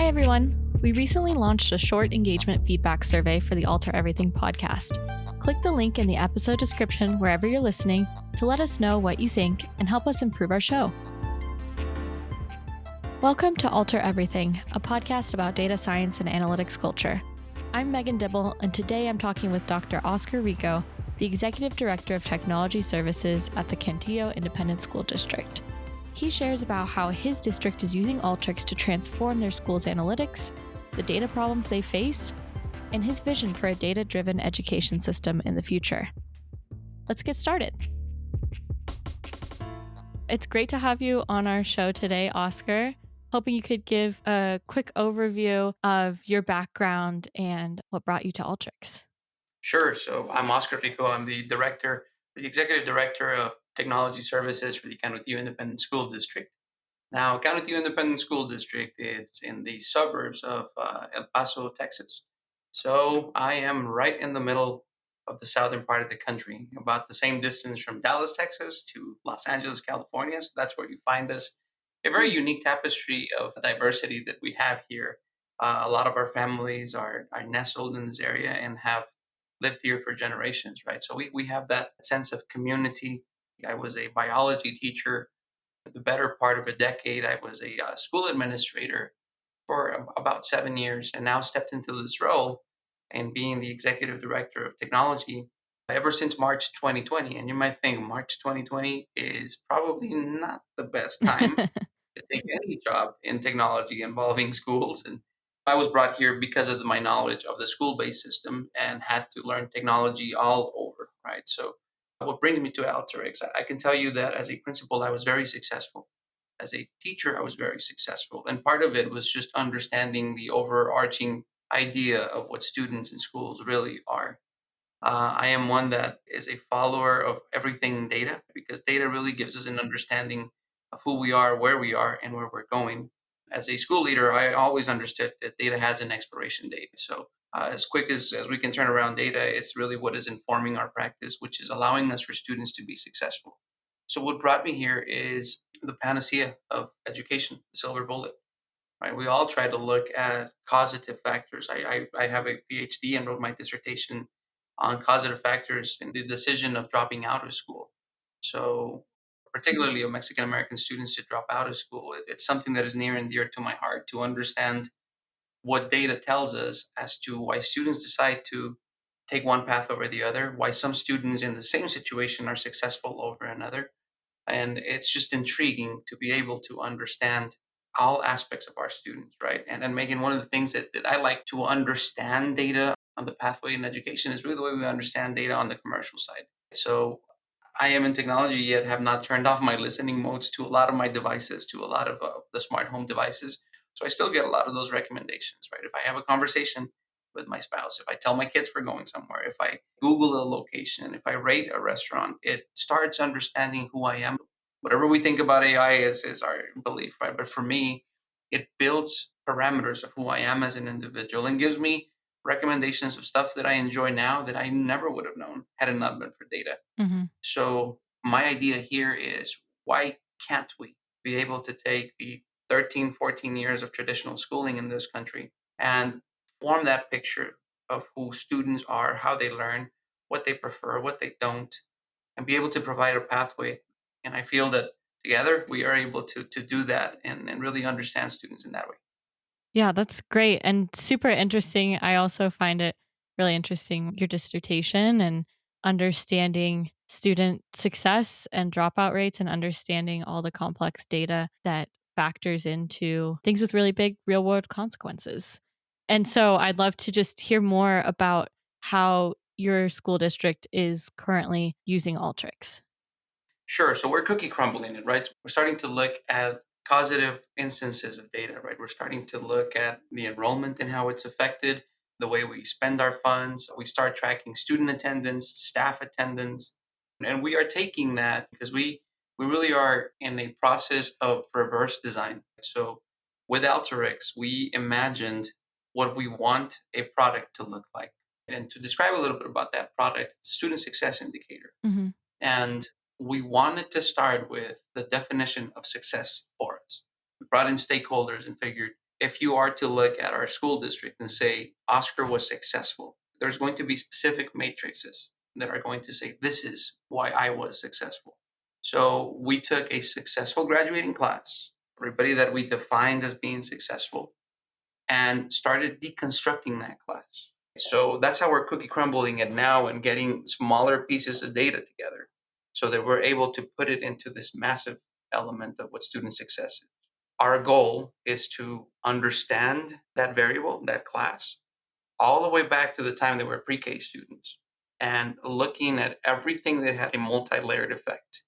Hi, everyone. We recently launched a short engagement feedback survey for the Alter Everything podcast. Click the link in the episode description wherever you're listening to let us know what you think and help us improve our show. Welcome to Alter Everything, a podcast about data science and analytics culture. I'm Megan Dibble, and today I'm talking with Dr. Oscar Rico, the Executive Director of Technology Services at the Cantillo Independent School District. He shares about how his district is using Alteryx to transform their school's analytics, the data problems they face, and his vision for a data-driven education system in the future. Let's get started. It's great to have you on our show today, Oscar. Hoping you could give a quick overview of your background and what brought you to Alteryx. Sure. So I'm Oscar Rico. I'm the executive director of technology services for the Cantillo Independent School District. Now, Cantillo Independent School District is in the suburbs of El Paso, Texas. So I am right in the middle of the southern part of the country, about the same distance from Dallas, Texas to Los Angeles, California. So that's where you find us. A very unique tapestry of diversity that we have here. A lot of our families are nestled in this area and have lived here for generations, right? So we have that sense of community. I was a biology teacher for the better part of a decade. I was a school administrator for about 7 years and now stepped into this role and being the executive director of technology ever since March 2020. And you might think March 2020 is probably not the best time to take any job in technology involving schools. And I was brought here because of my knowledge of the school based system and had to learn technology all over, right? So, what brings me to Alteryx, I can tell you that as a principal, I was very successful. As a teacher, I was very successful. And part of it was just understanding the overarching idea of what students in schools really are. I am one that is a follower of everything data because data really gives us an understanding of who we are, where we are, and where we're going. As a school leader, I always understood that data has an expiration date. So, as quick as we can turn around data, it's really what is informing our practice, which is allowing us for students to be successful. So, what brought me here is the panacea of education, the silver bullet. Right? We all try to look at causative factors. I have a PhD and wrote my dissertation on causative factors in the decision of dropping out of school. So, particularly of Mexican American students to drop out of school, it's something that is near and dear to my heart to understand what data tells us as to why students decide to take one path over the other, why some students in the same situation are successful over another, and it's just intriguing to be able to understand all aspects of our students, right? And Megan, one of the things that I like to understand data on the pathway in education is really the way we understand data on the commercial side. So I am in technology yet have not turned off my listening modes to a lot of my devices, to a lot of the smart home devices. So I still get a lot of those recommendations, right? If I have a conversation with my spouse, if I tell my kids we're going somewhere, if I Google a location, if I rate a restaurant, it starts understanding who I am. Whatever we think about AI is our belief, right? But for me, it builds parameters of who I am as an individual and gives me recommendations of stuff that I enjoy now that I never would have known had it not been for data. Mm-hmm. So my idea here is why can't we be able to take the 13, 14 years of traditional schooling in this country and form that picture of who students are, how they learn, what they prefer, what they don't, and be able to provide a pathway. And I feel that together we are able to do that and really understand students in that way. Yeah, that's great and super interesting. I also find it really interesting, your dissertation and understanding student success and dropout rates and understanding all the complex data that factors into things with really big real world consequences. And so I'd love to just hear more about how your school district is currently using Alteryx. Sure. So we're cookie crumbling it, right? We're starting to look at causative instances of data, right? We're starting to look at the enrollment and how it's affected, the way we spend our funds. We start tracking student attendance, staff attendance, and we are taking that because we really are in a process of reverse design. So with Alteryx, we imagined what we want a product to look like. And to describe a little bit about that product, student success indicator. Hmm. And we wanted to start with the definition of success for us. We brought in stakeholders and figured if you are to look at our school district and say Oscar was successful, there's going to be specific matrices that are going to say, this is why I was successful. So we took a successful graduating class, everybody that we defined as being successful, and started deconstructing that class. So that's how we're cookie crumbling it now and getting smaller pieces of data together so that we're able to put it into this massive element of what student success is. Our goal is to understand that variable, that class, all the way back to the time they were pre-K students and looking at everything that had a multi-layered effect.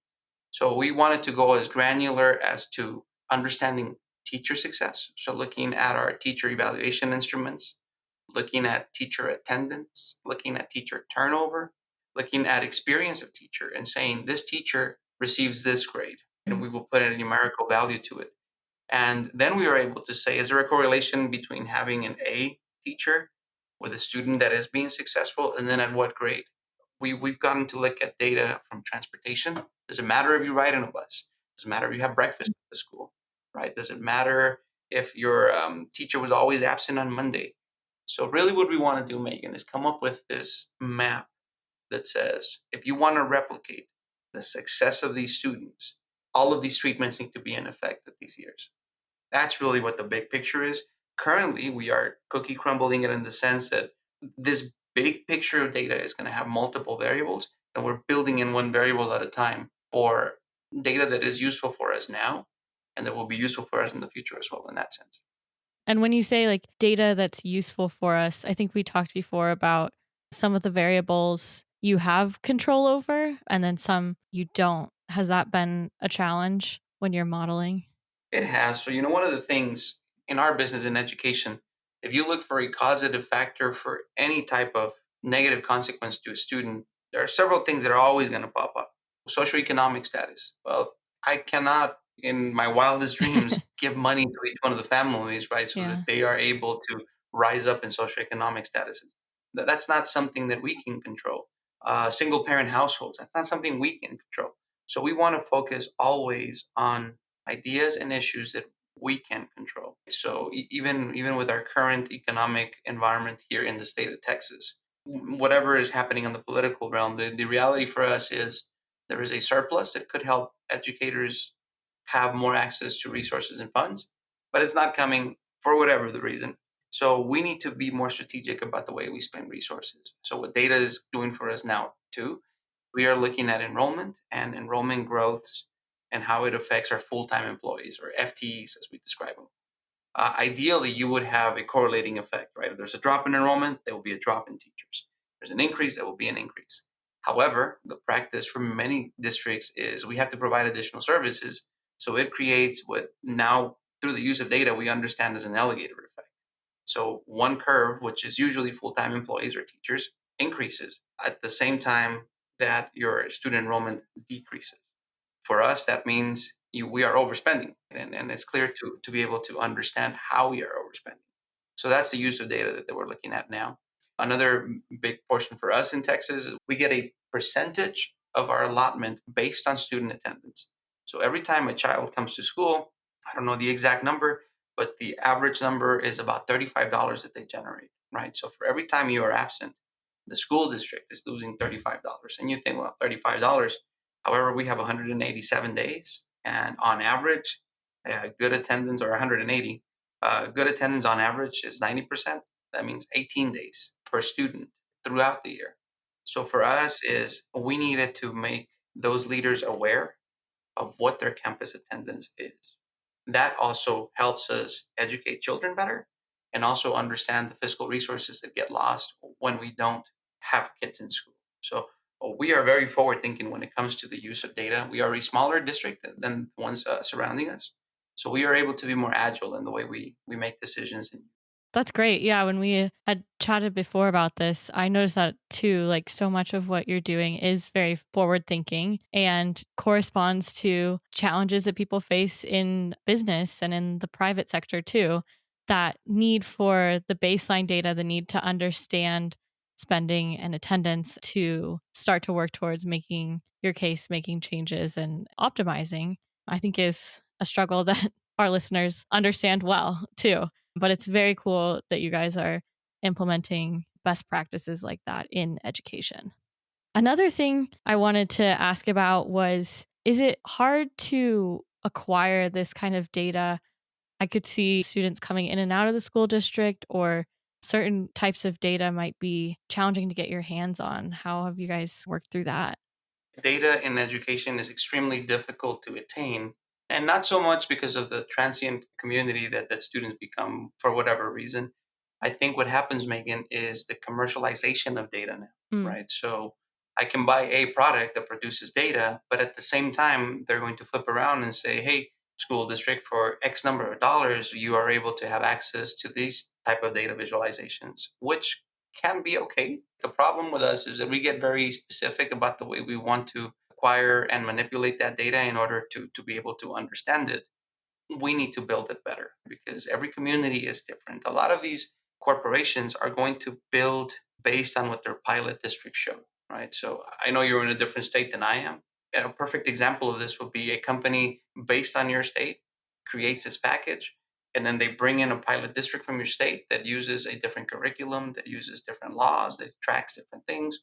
So we wanted to go as granular as to understanding teacher success. So looking at our teacher evaluation instruments, looking at teacher attendance, looking at teacher turnover, looking at experience of teacher and saying this teacher receives this grade and we will put a numerical value to it. And then we were able to say, is there a correlation between having an A teacher with a student that is being successful and then at what grade? We've gotten to look at data from transportation. Does it matter if you ride in a bus? Does it matter if you have breakfast at the school, right? Does it matter if your teacher was always absent on Monday? So really what we want to do, Megan, is come up with this map that says, if you want to replicate the success of these students, all of these treatments need to be in effect at these years. That's really what the big picture is. Currently, we are cookie crumbling it in the sense that this big picture of data is going to have multiple variables, and we're building in one variable at a time for data that is useful for us now and that will be useful for us in the future as well in that sense. And when you say like data that's useful for us, I think we talked before about some of the variables you have control over and then some you don't. Has that been a challenge when you're modeling? It has. So, one of the things in our business in education, if you look for a causative factor for any type of negative consequence to a student, there are several things that are always going to pop up. Socioeconomic status. Well, I cannot, in my wildest dreams, give money to each one of the families, right, so that Yeah. they are able to rise up in socioeconomic statuses. That's not something that we can control. Single parent households, that's not something we can control. So we want to focus always on ideas and issues that we can control. So even with our current economic environment here in the state of Texas, whatever is happening in the political realm, the reality for us is there is a surplus that could help educators have more access to resources and funds, but it's not coming for whatever the reason. So we need to be more strategic about the way we spend resources. So what data is doing for us now too, we are looking at enrollment and enrollment growths and how it affects our full-time employees or FTEs as we describe them. Ideally, you would have a correlating effect, right? If there's a drop in enrollment, there will be a drop in teachers. There's an increase, there will be an increase. However, the practice for many districts is we have to provide additional services. So it creates what now, through the use of data, we understand as an alligator effect. So one curve, which is usually full-time employees or teachers, increases at the same time that your student enrollment decreases. For us, that means we are overspending, and it's clear to be able to understand how we are overspending. So that's the use of data that we're looking at now. Another big portion for us in Texas is we get a percentage of our allotment based on student attendance. So every time a child comes to school, I don't know the exact number, but the average number is about $35 that they generate, right? So for every time you are absent, the school district is losing $35. And you think, well, $35. However, we have 187 days, and on average, good attendance, or 180, good attendance on average is 90%. That means 18 days per student throughout the year. So for us is we needed to make those leaders aware of what their campus attendance is. That also helps us educate children better and also understand the fiscal resources that get lost when we don't have kids in school. So we are very forward thinking when it comes to the use of data. We are a smaller district than the ones surrounding us. So we are able to be more agile in the way we make decisions. And That's great. Yeah, when we had chatted before about this, I noticed that too. Like, so much of what you're doing is very forward thinking and corresponds to challenges that people face in business and in the private sector too. That need for the baseline data, the need to understand spending and attendance to start to work towards making your case, making changes and optimizing, I think is a struggle that our listeners understand well too. But it's very cool that you guys are implementing best practices like that in education. Another thing I wanted to ask about was, is it hard to acquire this kind of data? I could see students coming in and out of the school district, or certain types of data might be challenging to get your hands on. How have you guys worked through that? Data in education is extremely difficult to attain, and not so much because of the transient community that students become for whatever reason. I think what happens, Megan, is the commercialization of data now, Mm. right? So I can buy a product that produces data, but at the same time, they're going to flip around and say, hey, school district, for X number of dollars, you are able to have access to these type of data visualizations, which can be okay. The problem with us is that we get very specific about the way we want to acquire and manipulate that data in order to be able to understand it. We need to build it better because every community is different. A lot of these corporations are going to build based on what their pilot districts show, right? So I know you're in a different state than I am. And a perfect example of this would be a company based on your state creates this package, and then they bring in a pilot district from your state that uses a different curriculum, that uses different laws, that tracks different things,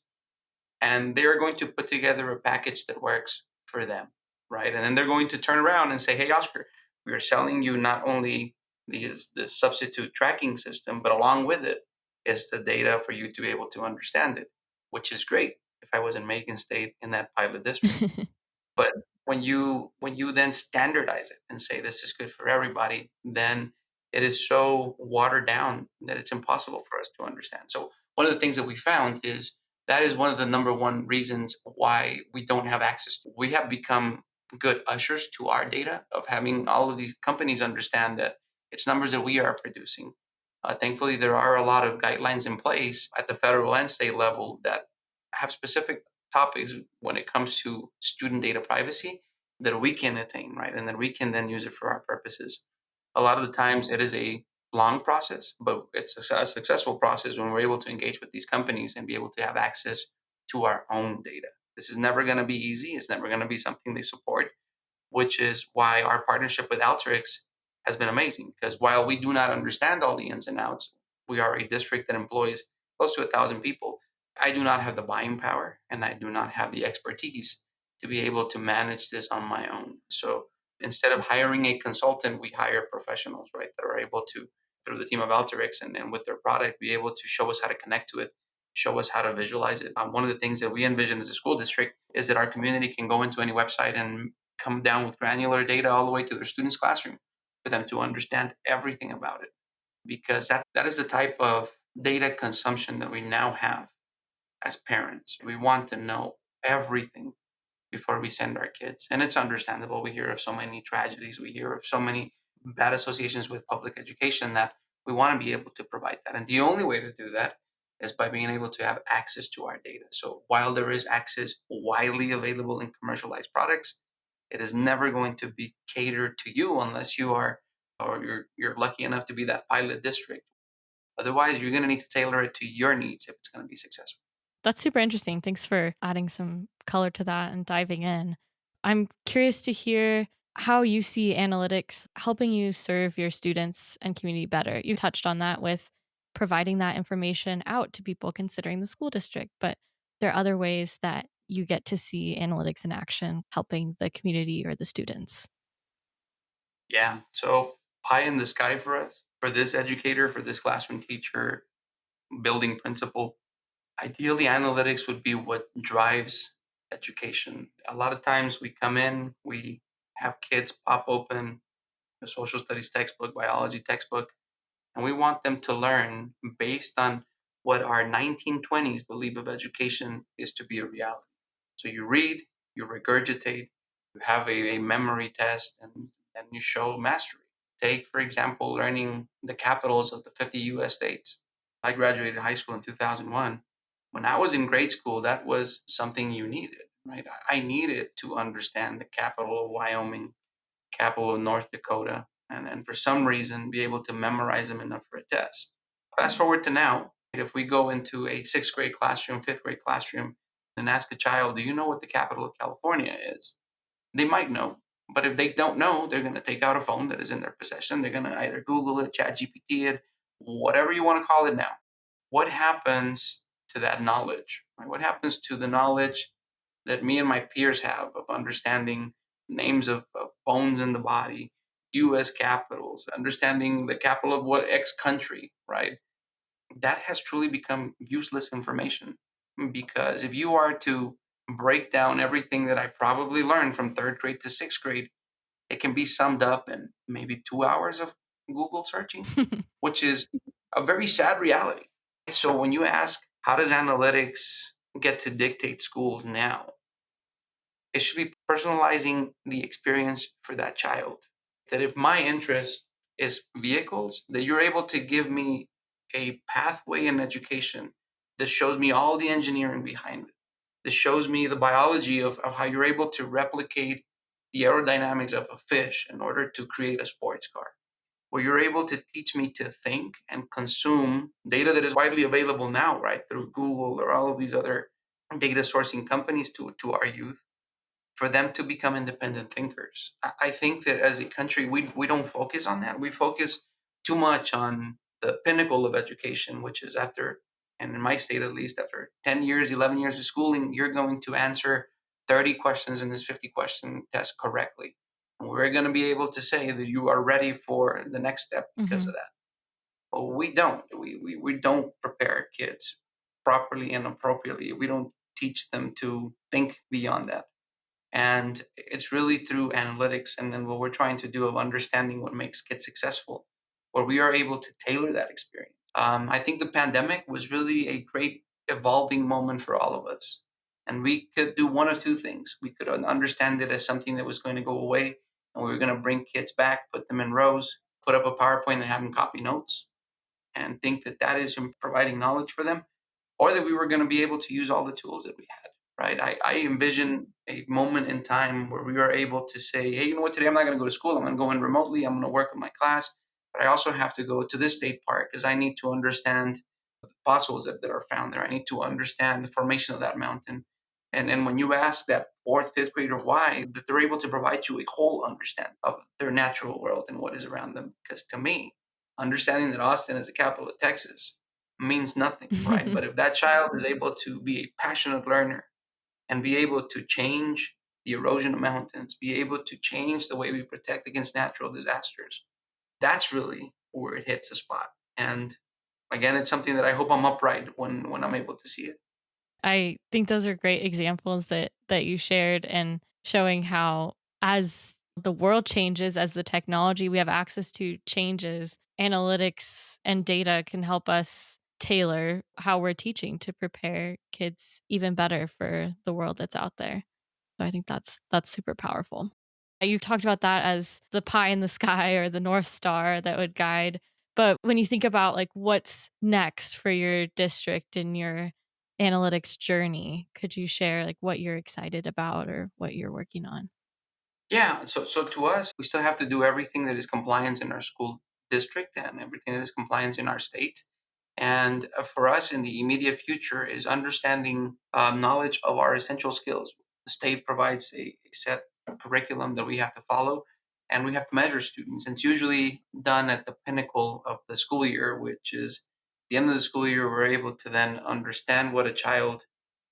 and they're going to put together a package that works for them, right? And then they're going to turn around and say, "Hey, Oscar, we are selling you not only this substitute tracking system, but along with it is the data for you to be able to understand it," which is great if I was in Macon State in that pilot district. But when you then standardize it and say this is good for everybody, then it is so watered down that it's impossible for us to understand. So one of the things that we found is that is one of the number one reasons why we don't have access. We have become good ushers to our data of having all of these companies understand that it's numbers that we are producing. Thankfully, there are a lot of guidelines in place at the federal and state level that have specific topics when it comes to student data privacy that we can attain, right? And that we can then use it for our purposes. A lot of the times it is a long process, but it's a successful process when we're able to engage with these companies and be able to have access to our own data. This is never going to be easy. It's never going to be something they support, which is why our partnership with Alteryx has been amazing. Because while we do not understand all the ins and outs, we are a district that employs close to 1,000 people. I do not have the buying power and I do not have the expertise to be able to manage this on my own. So instead of hiring a consultant, we hire professionals, right, that are able to, through the team of Alteryx and with their product, be able to show us how to connect to it, show us how to visualize it. One of the things that we envision as a school district is that our community can go into any website and come down with granular data all the way to their students' classroom for them to understand everything about it. Because that is the type of data consumption that we now have as parents. We want to know everything before we send our kids. And it's understandable. We hear of so many tragedies, we hear of so many bad associations with public education that we want to be able to provide that. And the only way to do that is by being able to have access to our data. So while there is access widely available in commercialized products, it is never going to be catered to you unless you are or you're lucky enough to be that pilot district. Otherwise, you're going to need to tailor it to your needs if it's going to be successful. That's super interesting. Thanks for adding some color to that and diving in. I'm curious to hear how you see analytics helping you serve your students and community better. You touched on that with providing that information out to people considering the school district, but there are other ways that you get to see analytics in action helping the community or the students. Yeah. So pie in the sky for us, for this educator, for this classroom teacher, building principal. Ideally, analytics would be what drives education. A lot of times we come in, we have kids pop open a social studies textbook, biology textbook, and we want them to learn based on what our 1920s belief of education is to be a reality. So you read, you regurgitate, you have a memory test, and you show mastery. Take, for example, learning the capitals of the 50 US states. I graduated high school in 2001. When I was in grade school, that was something you needed, right? I needed to understand the capital of Wyoming, capital of North Dakota, and for some reason be able to memorize them enough for a test. Fast forward to now, if we go into a sixth grade classroom, fifth grade classroom, and ask a child, do you know what the capital of California is? They might know, But if they don't know, they're going to take out a phone that is in their possession. They're going to either Google it, Chat GPT it, whatever you want to call it now. What happens to that knowledge? Right? What happens to the knowledge that me and my peers have of understanding names of bones in the body, US capitals, understanding the capital of what X country, right? That has truly become useless information. Because if you are to break down everything that I probably learned from third grade to sixth grade, it can be summed up in maybe 2 hours of Google searching, which is a very sad reality. So when you ask, how does analytics get to dictate schools now? It should be personalizing the experience for that child. That if my interest is vehicles, that you're able to give me a pathway in education that shows me all the engineering behind it, that shows me the biology of how you're able to replicate the aerodynamics of a fish in order to create a sports car, where you're able to teach me to think and consume data that is widely available now, right, through Google or all of these other data sourcing companies to our youth, for them to become independent thinkers. I think that as a country, we don't focus on that. We focus too much on the pinnacle of education, which is after, and in my state at least, after 10 years, 11 years of schooling, you're going to answer 30 questions in this 50 question test correctly. And we're going to be able to say that you are ready for the next step because Hmm. of that. But we don't. We don't prepare kids properly and appropriately. We don't teach them to think beyond that. And it's really through analytics and then what we're trying to do of understanding what makes kids successful, where we are able to tailor that experience. I think the pandemic was really a great evolving moment for all of us. And we could do one of two things. We could understand it as something that was going to go away and we were going to bring kids back, put them in rows, put up a PowerPoint and have them copy notes and think that that is providing knowledge for them, or that we were going to be able to use all the tools that we had, right? I envision a moment in time where we are able to say, hey, you know what, today I'm not going to go to school. I'm going to go in remotely. I'm going to work in my class, but I also have to go to this state park because I need to understand the fossils that are found there. I need to understand the formation of that mountain. And when you ask that fourth, fifth grader why, that they're able to provide you a whole understanding of their natural world and what is around them. Because to me, understanding that Austin is the capital of Texas means nothing, right? But if that child is able to be a passionate learner and be able to change the erosion of mountains, be able to change the way we protect against natural disasters, that's really where it hits a spot. And again, it's something that I hope I'm upright when I'm able to see it. I think those are great examples that you shared and showing how as the world changes, as the technology we have access to changes, analytics and data can help us tailor how we're teaching to prepare kids even better for the world that's out there. So I think that's super powerful. You talked about that as the pie in the sky or the North Star that would guide. But when you think about like what's next for your district and your analytics journey, could you share like what you're excited about or what you're working on? Yeah, so to us, we still have to do everything that is compliance in our school district and everything that is compliance in our state. And for us in the immediate future is understanding knowledge of our essential skills. The state provides a set curriculum that we have to follow, and we have to measure students. And it's usually done at the pinnacle of the school year, which is the end of the school year. We're able to then understand what a child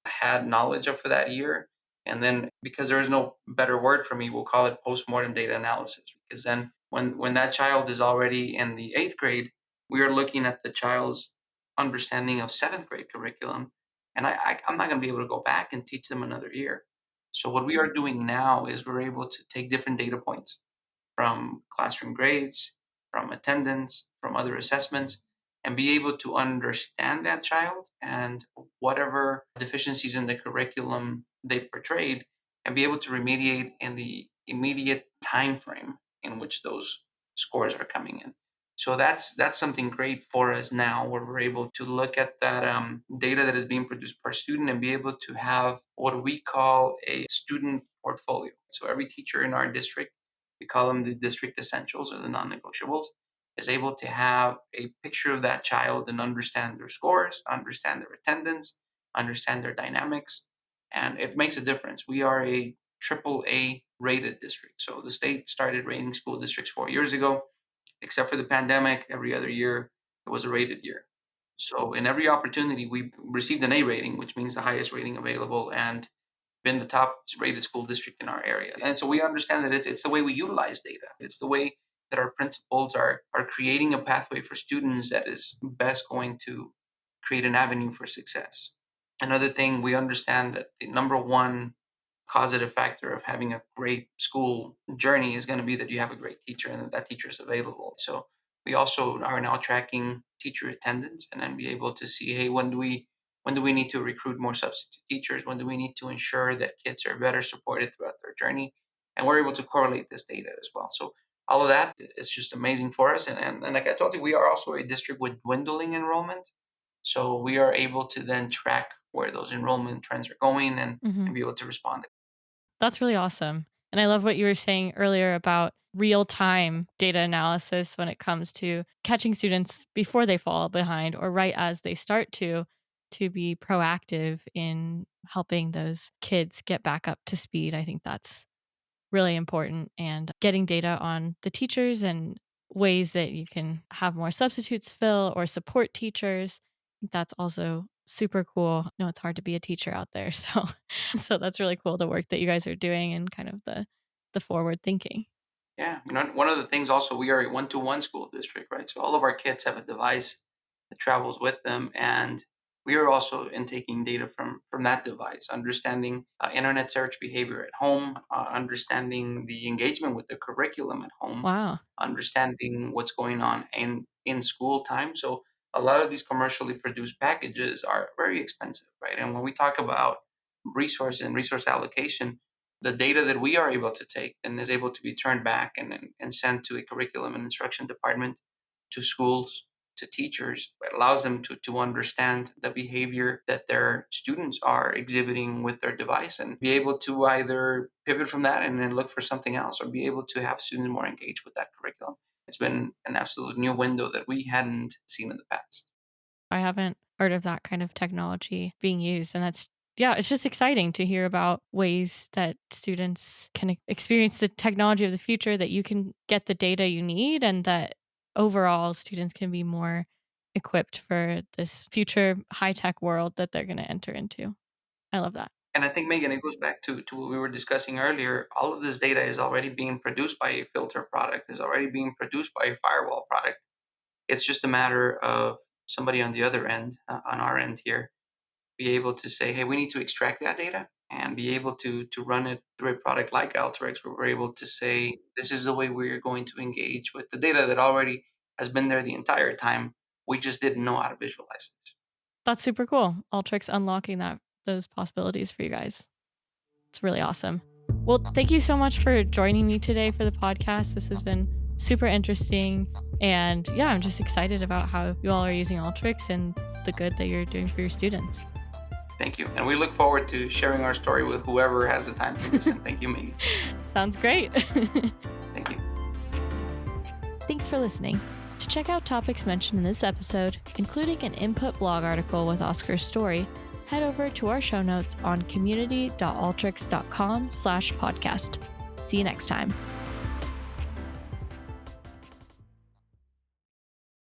had knowledge of for that year. And then because there is no better word for me, we'll call it postmortem data analysis. Because then when that child is already in the eighth grade, we are looking at the child's understanding of seventh grade curriculum. And I'm not going to be able to go back and teach them another year. So what we are doing now is we're able to take different data points from classroom grades, from attendance, from other assessments, and be able to understand that child and whatever deficiencies in the curriculum they portrayed, and be able to remediate in the immediate time frame in which those scores are coming in. So that's something great for us now, where we're able to look at that data that is being produced per student and be able to have what we call a student portfolio. So every teacher in our district, we call them the district essentials or the non-negotiables, is able to have a picture of that child and understand their scores, understand their attendance, understand their dynamics, and it makes a difference. We are a AAA rated district. So the state started rating school districts 4 years ago. Except for the pandemic, every other year it was a rated year. So in every opportunity, we received an A rating, which means the highest rating available, and been the top rated school district in our area. And so we understand that it's the way we utilize data. It's the way that our principals are creating a pathway for students that is best going to create an avenue for success. Another thing, we understand that the number one causative factor of having a great school journey is going to be that you have a great teacher and that teacher is available. So we also are now tracking teacher attendance and then be able to see, hey, when do we need to recruit more substitute teachers? When do we need to ensure that kids are better supported throughout their journey? And we're able to correlate this data as well. So all of that is just amazing for us. And like I told you, we are also a district with dwindling enrollment. So we are able to then track where those enrollment trends are going Hmm. and be able to respond. That's really awesome. And I love what you were saying earlier about real time data analysis when it comes to catching students before they fall behind or right as they start to be proactive in helping those kids get back up to speed. I think that's really important, and getting data on the teachers and ways that you can have more substitutes fill or support teachers. I think that's also super cool. No, it's hard to be a teacher out there. So so that's really cool, the work that you guys are doing and kind of the forward thinking. Yeah, one of the things also, we are a one-to-one school district, right? So all of our kids have a device that travels with them, and we are also intaking data from that device, understanding internet search behavior at home, understanding the engagement with the curriculum at home, Wow. understanding what's going on in school time. So a lot of these commercially produced packages are very expensive, right? And when we talk about resource and resource allocation, the data that we are able to take and is able to be turned back and sent to a curriculum and instruction department, to schools, to teachers. It allows them to understand the behavior that their students are exhibiting with their device and be able to either pivot from that and then look for something else, or be able to have students more engaged with that curriculum. It's been an absolute new window that we hadn't seen in the past. I haven't heard of that kind of technology being used. And that's, yeah, it's just exciting to hear about ways that students can experience the technology of the future, that you can get the data you need, and that overall students can be more equipped for this future high tech world that they're going to enter into. I love that. And I think, Megan, it goes back to what we were discussing earlier. All of this data is already being produced by a filter product, is already being produced by a firewall product. It's just a matter of somebody on the other end, on our end here, be able to say, hey, we need to extract that data and be able to run it through a product like Alteryx, where we're able to say, this is the way we're going to engage with the data that already has been there the entire time. We just didn't know how to visualize it. That's super cool. Alteryx unlocking those possibilities for you guys. It's really awesome. Well, thank you so much for joining me today for the podcast. This has been super interesting. And yeah, I'm just excited about how you all are using Alteryx and the good that you're doing for your students. Thank you. And we look forward to sharing our story with whoever has the time to listen. Thank you, Megan. Sounds great. Thank you. Thanks for listening. To check out topics mentioned in this episode, including an input blog article with Oscar's story, head over to our show notes on community.alteryx.com/podcast. See you next time.